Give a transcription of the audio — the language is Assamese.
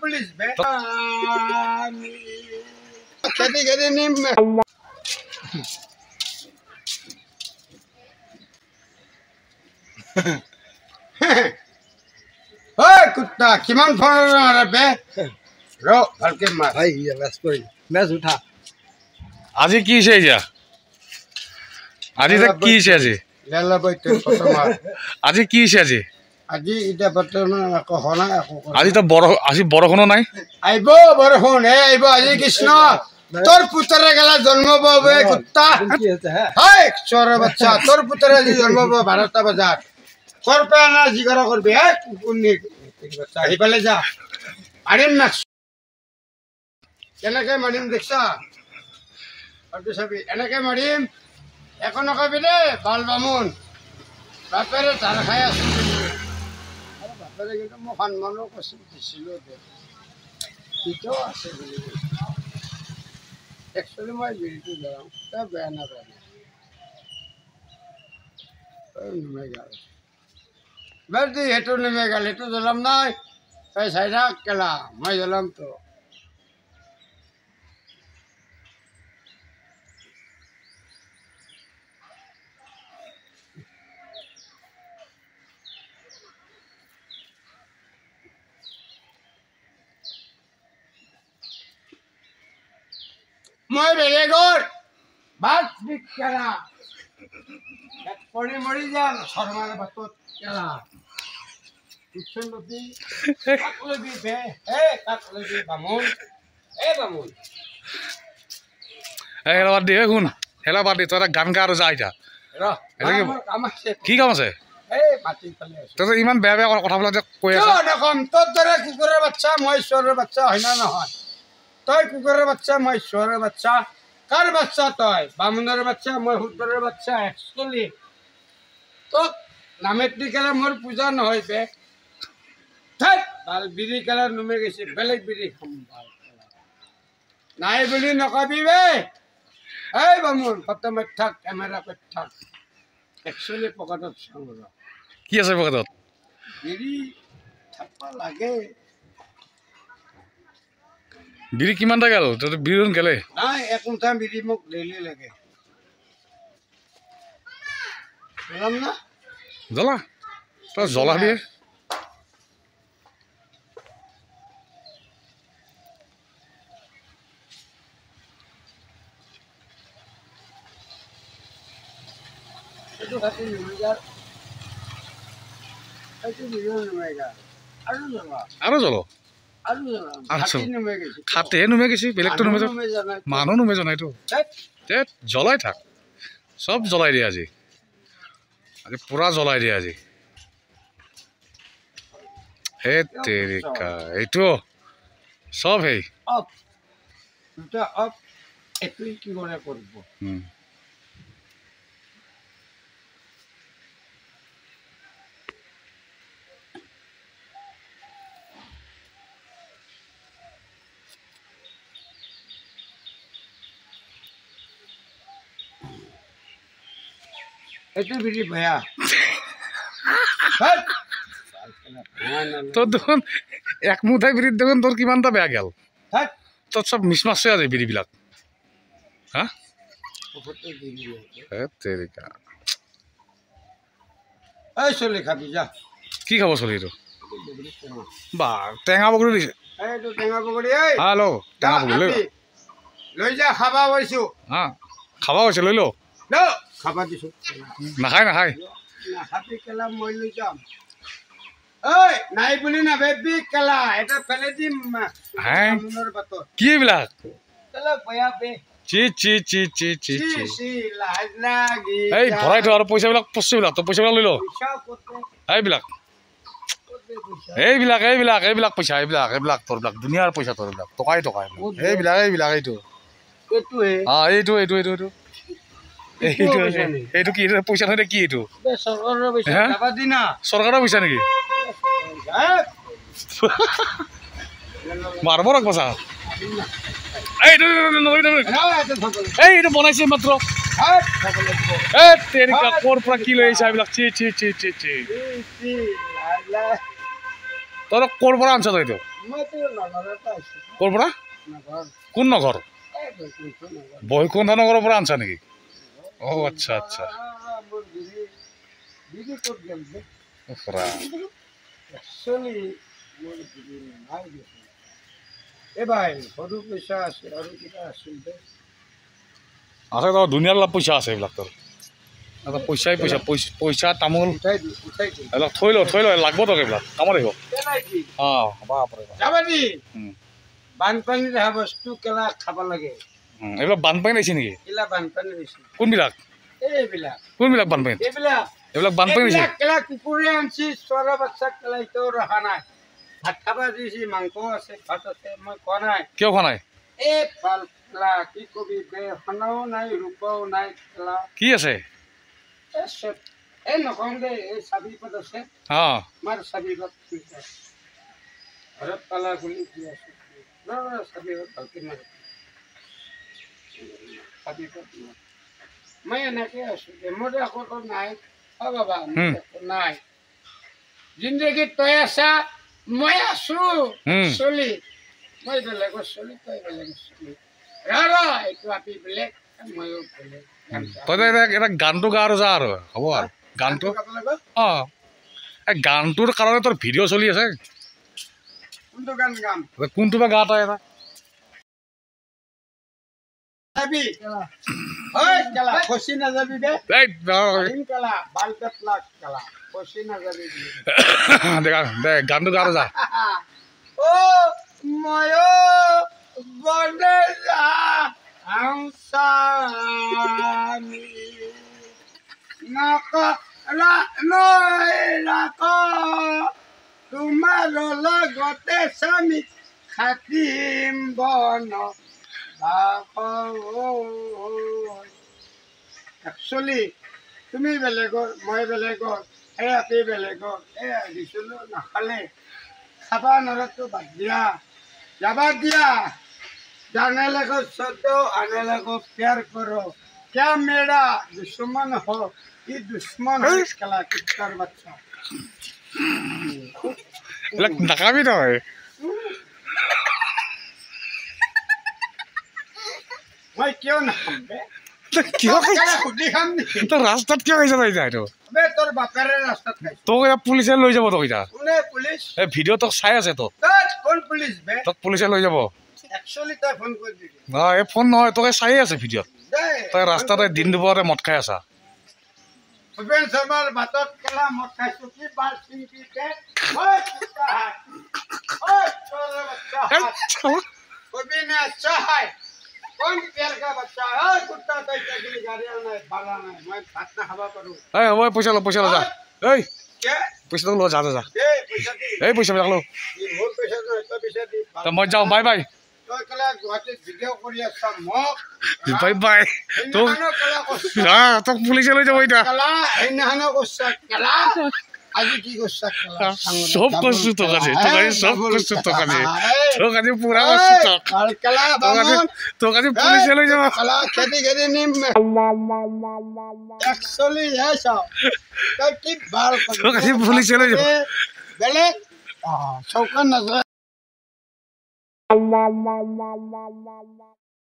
পুলিশ বে খেদি খেদি নিম ওই কুত্তা কিমান ফোন মাৰে বে ৰ ভালকে মাৰ ভাই ম্যাচ কৰি ম্যাচ উঠা আজি কি হৈছে এতিয়া আজি কি হৈছে আজি লেলা বইতে ফটো মাৰ আজি কি হৈছে আজি আজি এটা বৰ্তমান একো হনা একো আজি বৰষুণো নাই আইব বৰষুণ আইব আজি কৃষ্ণ তোর পুত্রে গেলা জন্ম পাবে কুত্তা কি আছে হ্যাঁ হাই চোর বাচ্চা তোর পুত্রে আজি জন্ম পাবে 12টা বাজার করবে না জিগরা করবে কুকুনি বাচ্চা এই পালে যা আরিম না কেনেকে মারিম দেখছা আর সবই এনেকে মারিম এখন কবি রে বাল বামুন বাপেরে ধার খাই আছে আরে বাপেরে কিন্তু মোক সম্মানও কষ্ট দিছিল দে কিটো আছে বলি একচুয়ালি মই বিৰিটো যাওঁ তা বেয়া নাপাবি নিমে গাল বেদি হেতু নিমে গাল হেতু জ্বলাম নাই তাই চাইনা কেলা মই জ্বলাম তো মই বেলেগৰ বাট বিকেলা এক পৰি মৰি যাম শৰ্মাৰ বাটত কেলা উঠন লবি কাকলবি বে কাকলবি বামুন বামুন হেলা বাদ দি শুন হেলা বাদ দি তই এটা গান গা আৰু যা এতিয়া কাম আছে কি কাম আছে মাটি ফালে আছে তই ইমান বেয়া বেয়া কথাবিলাক যে কৈ আছ নকম তোৰ দৰে কুকুৰৰ বাচ্চা মই ঈশ্বৰৰ বাচ্চা হয় না নহয় তই কুকুৰৰ বাচ্চা মই ঈশ্বৰৰ বাচ্চা কাৰ বাচ্চা তই বামুণৰ বাচ্চা মই শুদ্ধৰৰ বাচ্চা একচুৱেলি তোক নামেত দি কেলা মোৰ পূজা নহয় বে ভাল বিৰি কেলা নুমে গৈছে বেলেগ বিৰি খাম ভাল নাই বুলি নকবি বে বামুণ ফটো মাৰি থাক কেমেৰা কৰি থাক একচুৱেলি পকেটত চাওঁ ৰ কি আছে পকেটত বিৰি থাকবা লাগে বিৰি কিমানটা গেল তই বিৰি গেলে নাই একোটা বিৰি মোক ডেইলি লাগে জ্বলাম না জ্বলা তই জ্বলা দিয়ে এইটো খাতি নিমেগাৰ এইটো বিৰি নিমেগাৰ আৰু জ্বলা আৰু জ্বল আৰু জ্বলা আচ্ছা। খাতি নুমে গৈছে খাতেহে নুমে গৈছে বেলেগটো নুমে মানুহ নুমে জনাইতো জ্বলাই থাক চব জ্বলাই দিয়ে আজি আজি পুৰা জ্বলাই দিয়ে আজি হে তেৰিকা এইটো চব হেই অফ দুটা অফ এইটো কি কৰে কৰিব এইটো বিৰি বেয়া তোৰ দেখোন এক মুঠাই বিৰিত দেখোন তোৰ কিমানটা বেয়া গেল তোৰ চব মিছমাছে আছে বিৰিবিলাক হা হে তেৰিকা চলি খাবি যা কি খাব চলি এইটো বা টেঙা বগৰী দিছে এইটো টেঙা পকৰি হেল্ল' টেঙা বগৰী লৈ যা খাবা কৈছো হা খাব হৈছে লৈ ল খাবা দিছো নাখায় নাখায় নাখাবি কেলা মই লৈ যাম নাই বুলি নাভাবি কেলা এটা ফেলে দিম বামুণৰ বাটত কি এইবিলাক কেলা বেয়া বে চি চি চি চি চি চি চি লাজ লাগি এই ভৰাই থোৱা আৰু পইচাবিলাক পঁচিবিলাক তই পইচাবিলাক লৈ ল এইবিলাক এইবিলাক এইবিলাক এইবিলাক পইচা এইবিলাক এইবিলাক তোৰবিলাক দুনিয়াৰ পইচা তোৰবিলাক টকাই টকাই এইবিলাক এইবিলাক এইটো এইটো এইটো এইটো এইটো এইটো এইটো কি পইচা নহয় কি এইটো চৰকাৰৰ পইচা নেকি মাৰব ৰখ পইচা এইটো বনাইছে মাত্ৰ ক'ৰ পৰা কি লৈ আহিছা এইবিলাক চি চি চি চি চি তই ক'ৰ পৰা আনছ তই এইটো মইতো নগৰতে আছোঁ ক'ৰ পৰা নগৰ কোন নগৰ এই বৈকুণ্ঠ নগৰ বৈকুণ্ঠ নগৰৰ পৰা আনছা নেকি অ' আচ্ছা আচ্ছা মোৰ বিৰি ক'ত গ'ল যে খুৰা একচুৱেলি মোৰ বিৰি নাই দেখোন এই ভাই সৰু পইচা আছে আৰু কিবা আছিল দে আছে তোৰ দুনিয়াৰ লাভ পইচা আছে এইবিলাক তোৰ পইচাই পইচা পইচা তামোল উঠাই দি এইবিলাক থৈ ল লাগব তোক এইবিলাক কামত আহিব অঁ বাপৰে বাপ যাবা দি বানপানীত অহা বস্তু কেলা খাব লাগে এইবিলাক বানপানী আহিছে নেকি কেলা বানপানী হৈছে কোনবিলাক এইবিলাক কোনবিলাক বানপানী এইবিলাক বানপানী আহিছে কেলা কুকুৰে আনছি চৰা বাচ্চা কেলা এতিয়াও ৰখা নাই ভাত খাবা দিছি মাংস আছে ভাত আছে মই খোৱা নাই কিয় খোৱা নাই এই ভাল কেলা কি কবি বে সোণাও নাই ৰূপাও নাই কেলা কি আছে এই নকওঁ দে এই চাবি পদ আছে অঁ মাৰ চাবি পদ ঘৰত পালা গুলি কি আছে চাবি পদ ভালকে মাৰ চাবি পদ মই এনেকে আছো দে মোৰ একো নাই অ বাবা নাই জিন্দগীত তই আছা মই আছো চলি মই বেলেগৰ চলি তই বেলেগৰ চলি ৰ এইটো আপি বেলেগ ময়ো বেলেগ তই এটা গানটো গা আৰু যা আৰু হ'ব আৰু গানটো অঁ এই গানটোৰ কাৰণে তোৰ ভিডিঅ' চলি আছে কোনটো গান গাম কোনটো বা গা তই এটা যাবি ঐ কেলা ফচি নাযাবি দে কেলা বাল্টত লাগ কেলা ফচি নাযাবি দে গানটো গা আৰু যা ও ময়ো বনে যা আংসানি নক নক তোমাৰ লগতে স্বামী খাটিম বন একচুৱেলি তুমি বেলেগৰ মই বেলেগৰ এই আপি বেলেগৰ এই দিছিলোঁ নাখালে খাবা নৰাটো বাদ দিয়া যাবা দিয়া जाने लगो सदो आने लगो प्यार करो क्या मेरा दुश्मन हो ये दुश्मन हो कला कितर बच्चा নাখাবি তই मैं क्यों ना खाम बे কিয় केला खुदी खाम नी তই ৰাস্তাত কিয় খাইছ তই এতিয়া এইটো बे तोर बापेरे रास्ता खाई তোক এতিয়া পুলিচে লৈ যাব তোক এতিয়া उन्हें पुलिस এই ভিডিঅ' তোক চাই আছে তোক कौन पुलिस बे তোক পুলিচে লৈ যাব एक्चुअली तो फोन कर दी অঁ এই ফোন নহয় তোকে চাই আছে ভিডিঅ'ত তই ৰাস্তাতে দিন দুপৰতে মদ খাই আছা भूपेन शर्मार बातत केला मत खाइছো की बात सिंकी के ओए कुत्ता है ओए छोरा बच्चा है कभी ने अच्छा है कौन प्यार का बच्चा है ओए कुत्ता तो चगली गाड़ियां नहीं बाला नहीं मैं भात ना हवा करूं এই হ'ব পইচা ল যা এই के পইচাটো ল যা যা যা ए पैसा दी এই পইচাবিলাক ল ये मोर पैसा तो पैसा दी তই মই যাওঁ বাই বাই तो केला गुवाहाटी वीडियो करी अच्छा मक বাই বাই তোক केला कोसा তোক পুলিচে লৈ যাব এতিয়া केला इनहानो कोसा केला আজি কি করছা কেলা সব কষ্ট তোক আজি সব কষ্ট তোক আজি পুরা কষ্ট তোক কেলা বামন তোক আজি পুলিশে লৈ যাব কেলা খেদি খেদি নিম একচুয়ালি এসা তাই কি বাল তোক আজি পুলিশে লৈ যাব বেলে চৌকান নজর